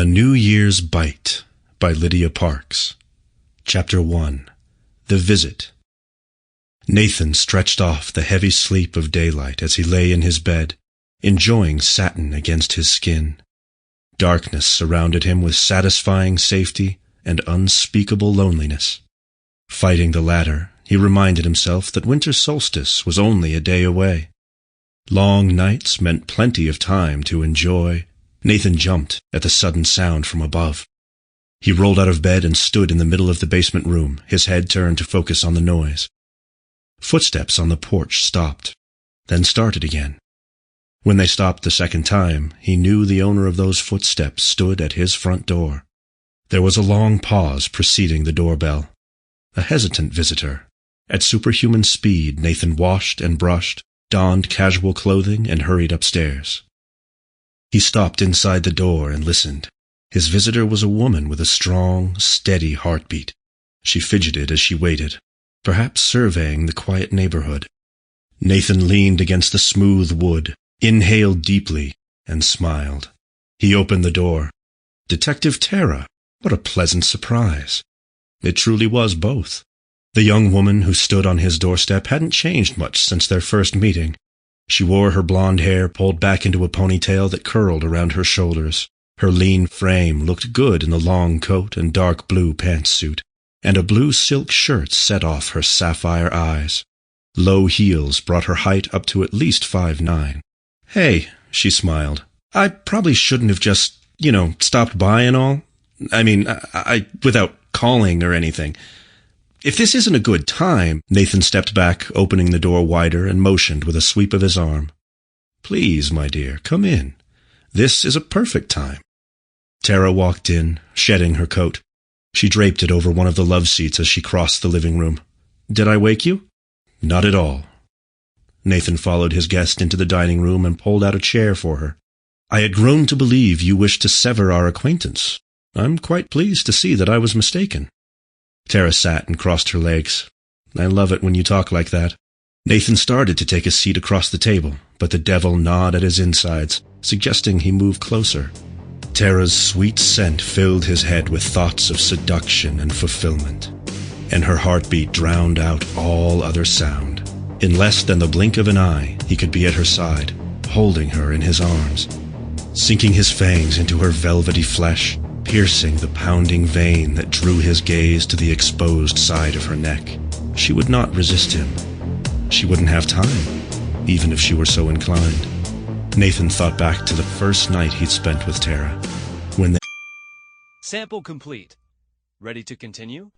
A New Year's Bite by Lydia Parks. Chapter 1. The Visit. Nathan stretched off the heavy sleep of daylight as he lay in his bed, enjoying satin against his skin. Darkness surrounded him with satisfying safety and unspeakable loneliness. Fighting the latter, he reminded himself that winter solstice was only a day away. Long nights meant plenty of time to enjoy. Nathan jumped at the sudden sound from above. He rolled out of bed and stood in the middle of the basement room, his head turned to focus on the noise. Footsteps on the porch stopped, then started again. When they stopped the second time, he knew the owner of those footsteps stood at his front door. There was a long pause preceding the doorbell. A hesitant visitor. At superhuman speed, Nathan washed and brushed, donned casual clothing, and hurried upstairs. He stopped inside the door and listened. His visitor was a woman with a strong, steady heartbeat. She fidgeted as she waited, perhaps surveying the quiet neighborhood. Nathan leaned against the smooth wood, inhaled deeply, and smiled. He opened the door. Detective Terra! What a pleasant surprise! It truly was both. The young woman who stood on his doorstep hadn't changed much since their first meeting. She wore her blonde hair pulled back into a ponytail that curled around her shoulders. Her lean frame looked good in the long coat and dark blue pantsuit, and a blue silk shirt set off her sapphire eyes. Low heels brought her height up to at least 5'9". "Hey," she smiled. "I probably shouldn't have just, stopped by and all. I without calling or anything. If this isn't a good time..." Nathan stepped back, opening the door wider, and motioned with a sweep of his arm. "Please, my dear, come in. This is a perfect time." Terra walked in, shedding her coat. She draped it over one of the love seats as she crossed the living room. "Did I wake you?" "Not at all." Nathan followed his guest into the dining room and pulled out a chair for her. "I had grown to believe you wished to sever our acquaintance. I'm quite pleased to see that I was mistaken." Terra sat and crossed her legs. "I love it when you talk like that." Nathan started to take a seat across the table, but the devil gnawed at his insides, suggesting he move closer. Terra's sweet scent filled his head with thoughts of seduction and fulfillment, and her heartbeat drowned out all other sound. In less than the blink of an eye, he could be at her side, holding her in his arms, sinking his fangs into her velvety flesh, piercing the pounding vein that drew his gaze to the exposed side of her neck. She would not resist him. She wouldn't have time, even if she were so inclined. Nathan thought back to the first night he'd spent with Terra, when they... Sample complete. Ready to continue?